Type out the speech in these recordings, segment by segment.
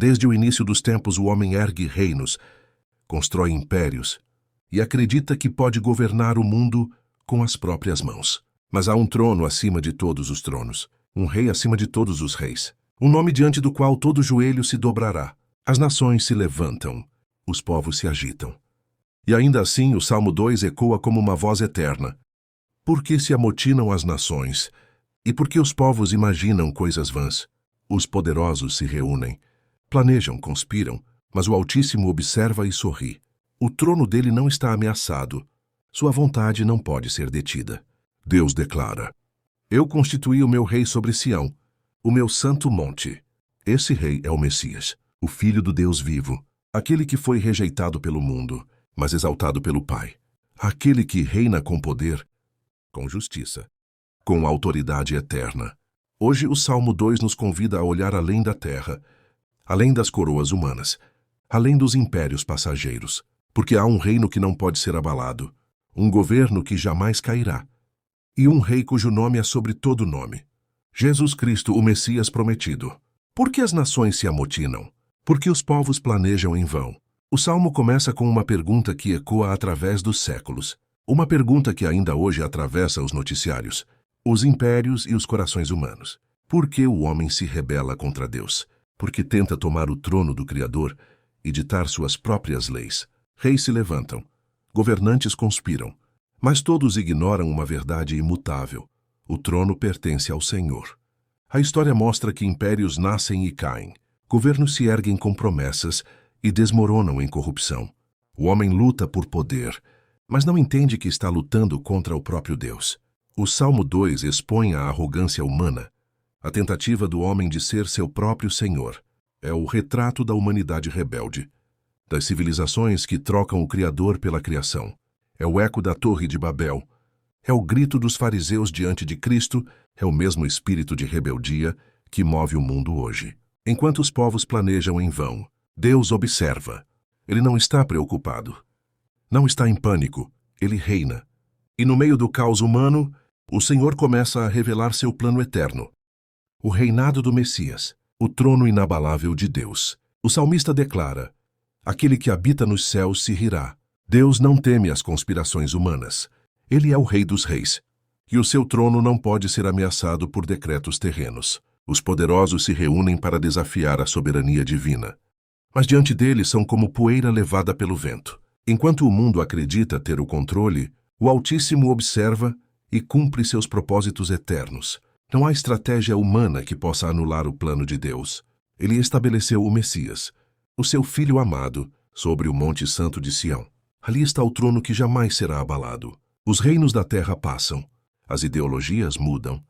Desde o início dos tempos, o homem ergue reinos, constrói impérios e acredita que pode governar o mundo com as próprias mãos. Mas há um trono acima de todos os tronos, um rei acima de todos os reis, um nome diante do qual todo joelho se dobrará. As nações se levantam, os povos se agitam. E ainda assim o Salmo 2 ecoa como uma voz eterna. Por que se amotinam as nações? E por que os povos imaginam coisas vãs? Os poderosos se reúnem, planejam, conspiram, mas o Altíssimo observa e sorri. O trono dele não está ameaçado. Sua vontade não pode ser detida. Deus declara: Eu constituí o meu rei sobre Sião, o meu santo monte. Esse rei é o Messias, o Filho do Deus vivo, aquele que foi rejeitado pelo mundo, mas exaltado pelo Pai. Aquele que reina com poder, com justiça, com autoridade eterna. Hoje o Salmo 2 nos convida a olhar além da terra, além das coroas humanas, além dos impérios passageiros, porque há um reino que não pode ser abalado, um governo que jamais cairá, e um rei cujo nome é sobre todo nome. Jesus Cristo, o Messias prometido. Por que as nações se amotinam? Por que os povos planejam em vão? O Salmo começa com uma pergunta que ecoa através dos séculos. Uma pergunta que ainda hoje atravessa os noticiários, os impérios e os corações humanos. Por que o homem se rebela contra Deus? Porque tenta tomar o trono do Criador e ditar suas próprias leis. Reis se levantam, governantes conspiram, mas todos ignoram uma verdade imutável. O trono pertence ao Senhor. A história mostra que impérios nascem e caem, governos se erguem com promessas e desmoronam em corrupção. O homem luta por poder, mas não entende que está lutando contra o próprio Deus. O Salmo 2 expõe a arrogância humana, a tentativa do homem de ser seu próprio senhor. É o retrato da humanidade rebelde, das civilizações que trocam o Criador pela criação. É o eco da Torre de Babel. É o grito dos fariseus diante de Cristo. É o mesmo espírito de rebeldia que move o mundo hoje. Enquanto os povos planejam em vão, Deus observa. Ele não está preocupado. Não está em pânico. Ele reina. E no meio do caos humano, o Senhor começa a revelar seu plano eterno. O reinado do Messias, o trono inabalável de Deus. O salmista declara: Aquele que habita nos céus se rirá. Deus não teme as conspirações humanas. Ele é o Rei dos Reis. E o seu trono não pode ser ameaçado por decretos terrenos. Os poderosos se reúnem para desafiar a soberania divina. Mas diante dele são como poeira levada pelo vento. Enquanto o mundo acredita ter o controle, o Altíssimo observa e cumpre seus propósitos eternos. Não há estratégia humana que possa anular o plano de Deus. Ele estabeleceu o Messias, o seu Filho amado, sobre o Monte Santo de Sião. Ali está o trono que jamais será abalado. Os reinos da terra passam, as ideologias mudam,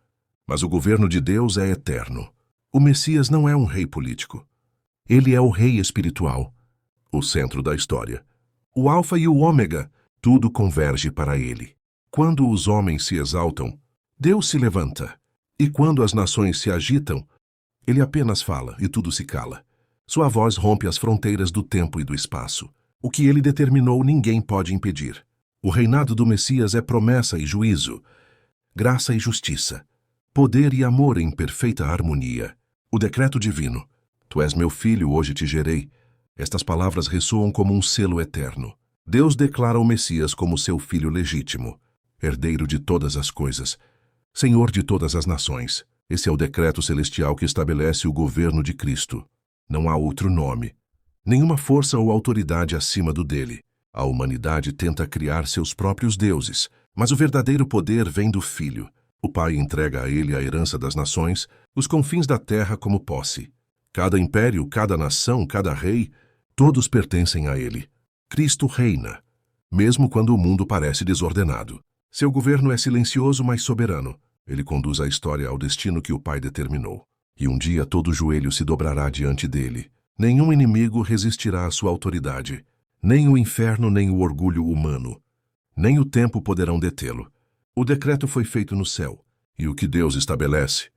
mas o governo de Deus é eterno. O Messias não é um rei político. Ele é o rei espiritual, o centro da história. O Alfa e o Ômega, tudo converge para ele. Quando os homens se exaltam, Deus se levanta. E quando as nações se agitam, ele apenas fala e tudo se cala. Sua voz rompe as fronteiras do tempo e do espaço. O que ele determinou ninguém pode impedir. O reinado do Messias é promessa e juízo, graça e justiça, poder e amor em perfeita harmonia. O decreto divino: Tu és meu filho, hoje te gerei. Estas palavras ressoam como um selo eterno. Deus declara o Messias como seu filho legítimo, herdeiro de todas as coisas, Senhor de todas as nações. Esse é o decreto celestial que estabelece o governo de Cristo. Não há outro nome, nenhuma força ou autoridade acima do dele. A humanidade tenta criar seus próprios deuses, mas o verdadeiro poder vem do Filho. O Pai entrega a ele a herança das nações, os confins da terra como posse. Cada império, cada nação, cada rei, todos pertencem a ele. Cristo reina, mesmo quando o mundo parece desordenado. Seu governo é silencioso, mas soberano. Ele conduz a história ao destino que o Pai determinou. E um dia todo joelho se dobrará diante dele. Nenhum inimigo resistirá à sua autoridade. Nem o inferno, nem o orgulho humano, nem o tempo poderão detê-lo. O decreto foi feito no céu, e o que Deus estabelece,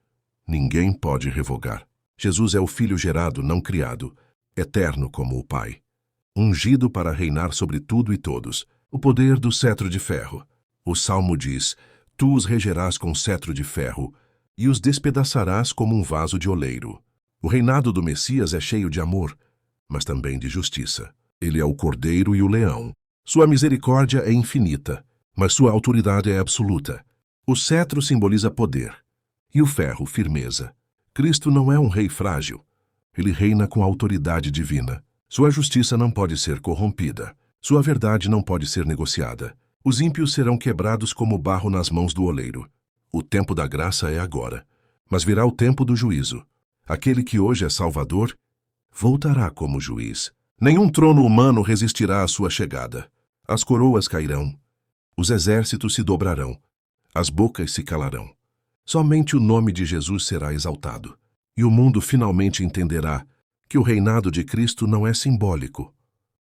ninguém pode revogar. Jesus é o Filho gerado, não criado, eterno como o Pai. Ungido para reinar sobre tudo e todos, o poder do cetro de ferro. O Salmo diz: Tu os regerás com cetro de ferro, e os despedaçarás como um vaso de oleiro. O reinado do Messias é cheio de amor, mas também de justiça. Ele é o cordeiro e o leão. Sua misericórdia é infinita, mas sua autoridade é absoluta. O cetro simboliza poder, e o ferro, firmeza. Cristo não é um rei frágil. Ele reina com autoridade divina. Sua justiça não pode ser corrompida. Sua verdade não pode ser negociada. Os ímpios serão quebrados como barro nas mãos do oleiro. O tempo da graça é agora, mas virá o tempo do juízo. Aquele que hoje é Salvador voltará como juiz. Nenhum trono humano resistirá à sua chegada. As coroas cairão, os exércitos se dobrarão, as bocas se calarão. Somente o nome de Jesus será exaltado, e o mundo finalmente entenderá que o reinado de Cristo não é simbólico,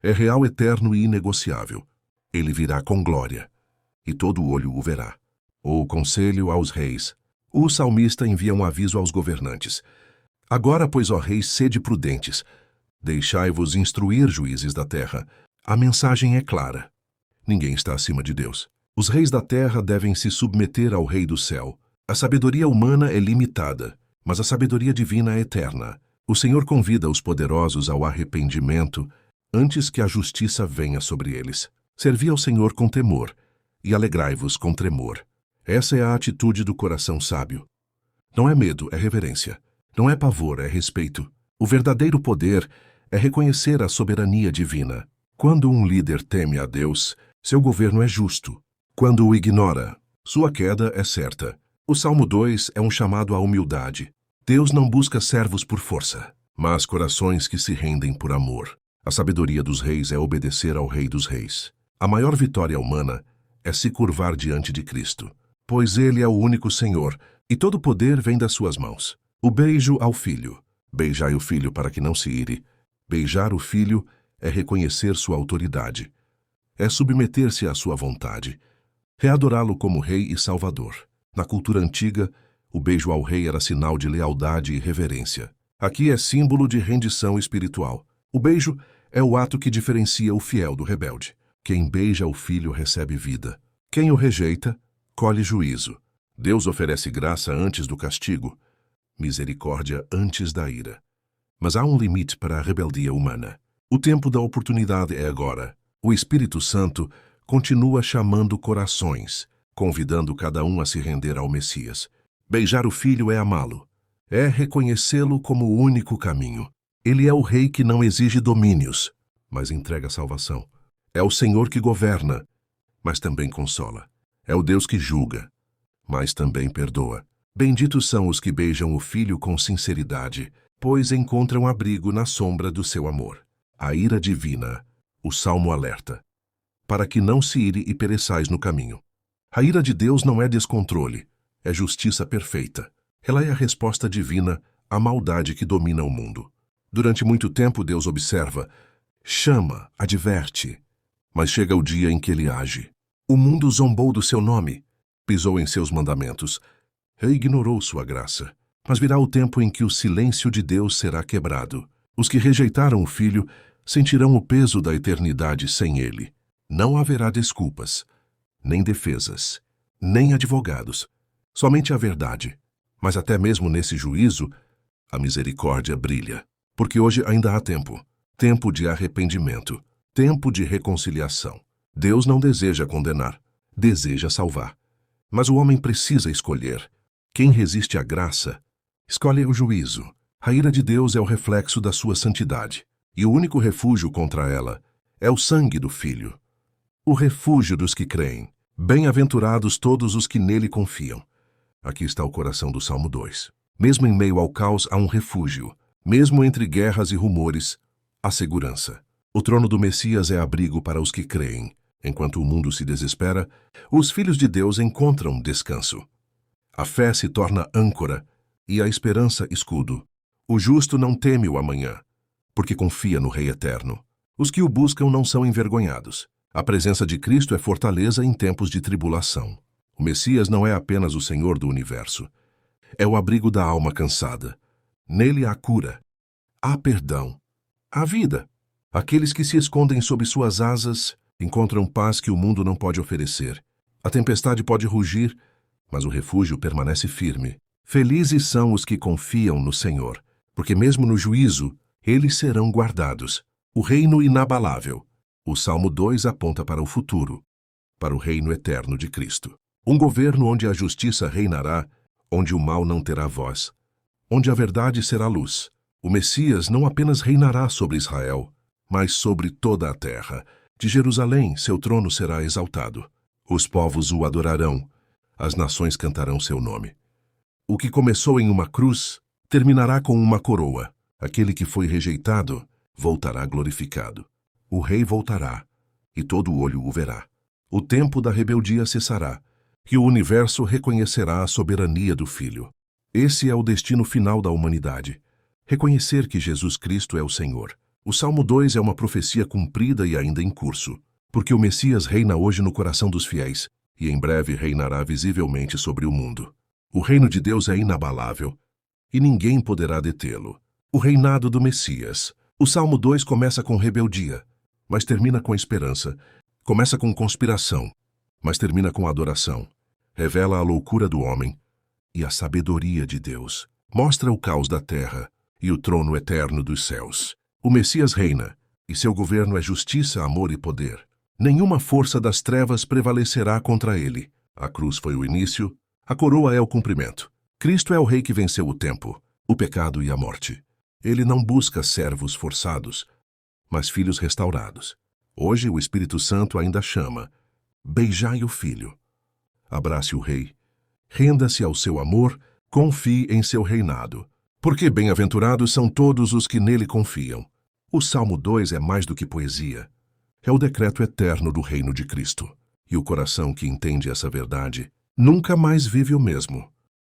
é real, eterno e inegociável. Ele virá com glória, e todo olho o verá. O conselho aos reis. O salmista envia um aviso aos governantes. Agora, pois, ó reis, sede prudentes. Deixai-vos instruir, juízes da terra. A mensagem é clara. Ninguém está acima de Deus. Os reis da terra devem se submeter ao Rei do céu. A sabedoria humana é limitada, mas a sabedoria divina é eterna. O Senhor convida os poderosos ao arrependimento antes que a justiça venha sobre eles. Servi ao Senhor com temor e alegrai-vos com tremor. Essa é a atitude do coração sábio. Não é medo, é reverência. Não é pavor, é respeito. O verdadeiro poder é reconhecer a soberania divina. Quando um líder teme a Deus, seu governo é justo. Quando o ignora, sua queda é certa. O Salmo 2 é um chamado à humildade. Deus não busca servos por força, mas corações que se rendem por amor. A sabedoria dos reis é obedecer ao Rei dos Reis. A maior vitória humana é se curvar diante de Cristo, pois Ele é o único Senhor, e todo poder vem das suas mãos. O beijo ao filho. Beijai o filho para que não se ire. Beijar o filho é reconhecer sua autoridade. É submeter-se à sua vontade. É adorá-lo como rei e salvador. Na cultura antiga, o beijo ao rei era sinal de lealdade e reverência. Aqui é símbolo de rendição espiritual. O beijo é o ato que diferencia o fiel do rebelde. Quem beija o filho recebe vida. Quem o rejeita, colhe juízo. Deus oferece graça antes do castigo, misericórdia antes da ira. Mas há um limite para a rebeldia humana. O tempo da oportunidade é agora. O Espírito Santo continua chamando corações, convidando cada um a se render ao Messias. Beijar o filho é amá-lo. É reconhecê-lo como o único caminho. Ele é o rei que não exige domínios, mas entrega salvação. É o Senhor que governa, mas também consola. É o Deus que julga, mas também perdoa. Benditos são os que beijam o Filho com sinceridade, pois encontram abrigo na sombra do seu amor. A ira divina, o Salmo alerta, para que não se ire e pereçais no caminho. A ira de Deus não é descontrole, é justiça perfeita. Ela é a resposta divina à maldade que domina o mundo. Durante muito tempo Deus observa, chama, adverte, mas chega o dia em que ele age. O mundo zombou do seu nome, pisou em seus mandamentos, e ignorou sua graça. Mas virá o tempo em que o silêncio de Deus será quebrado. Os que rejeitaram o Filho sentirão o peso da eternidade sem ele. Não haverá desculpas, nem defesas, nem advogados. Somente a verdade. Mas até mesmo nesse juízo, a misericórdia brilha. Porque hoje ainda há tempo. Tempo de arrependimento. Tempo de reconciliação. Deus não deseja condenar, deseja salvar. Mas o homem precisa escolher. Quem resiste à graça, escolhe o juízo. A ira de Deus é o reflexo da sua santidade, e o único refúgio contra ela é o sangue do Filho. O refúgio dos que creem. Bem-aventurados todos os que nele confiam. Aqui está o coração do Salmo 2. Mesmo em meio ao caos há um refúgio. Mesmo entre guerras e rumores, há segurança. O trono do Messias é abrigo para os que creem. Enquanto o mundo se desespera, os filhos de Deus encontram descanso. A fé se torna âncora e a esperança escudo. O justo não teme o amanhã, porque confia no Rei Eterno. Os que o buscam não são envergonhados. A presença de Cristo é fortaleza em tempos de tribulação. O Messias não é apenas o Senhor do universo. É o abrigo da alma cansada. Nele há cura, há perdão, há vida. Aqueles que se escondem sob suas asas encontram paz que o mundo não pode oferecer. A tempestade pode rugir, mas o refúgio permanece firme. Felizes são os que confiam no Senhor, porque mesmo no juízo, eles serão guardados. O reino inabalável. O Salmo 2 aponta para o futuro, para o reino eterno de Cristo. Um governo onde a justiça reinará, onde o mal não terá voz, onde a verdade será luz. O Messias não apenas reinará sobre Israel, mas sobre toda a terra. De Jerusalém, seu trono será exaltado. Os povos o adorarão, as nações cantarão seu nome. O que começou em uma cruz, terminará com uma coroa. Aquele que foi rejeitado, voltará glorificado. O rei voltará, e todo olho o verá. O tempo da rebeldia cessará, e o universo reconhecerá a soberania do Filho. Esse é o destino final da humanidade. Reconhecer que Jesus Cristo é o Senhor. O Salmo 2 é uma profecia cumprida e ainda em curso, porque o Messias reina hoje no coração dos fiéis, e em breve reinará visivelmente sobre o mundo. O reino de Deus é inabalável, e ninguém poderá detê-lo. O reinado do Messias. O Salmo 2 começa com rebeldia, mas termina com esperança. Começa com conspiração, mas termina com adoração. Revela a loucura do homem e a sabedoria de Deus. Mostra o caos da terra e o trono eterno dos céus. O Messias reina, e seu governo é justiça, amor e poder. Nenhuma força das trevas prevalecerá contra ele. A cruz foi o início, a coroa é o cumprimento. Cristo é o rei que venceu o tempo, o pecado e a morte. Ele não busca servos forçados, mas filhos restaurados. Hoje o Espírito Santo ainda chama: beijai o Filho. Abrace o Rei. Renda-se ao seu amor, confie em seu reinado. Porque bem-aventurados são todos os que nele confiam. O Salmo 2 é mais do que poesia. É o decreto eterno do reino de Cristo. E o coração que entende essa verdade nunca mais vive o mesmo.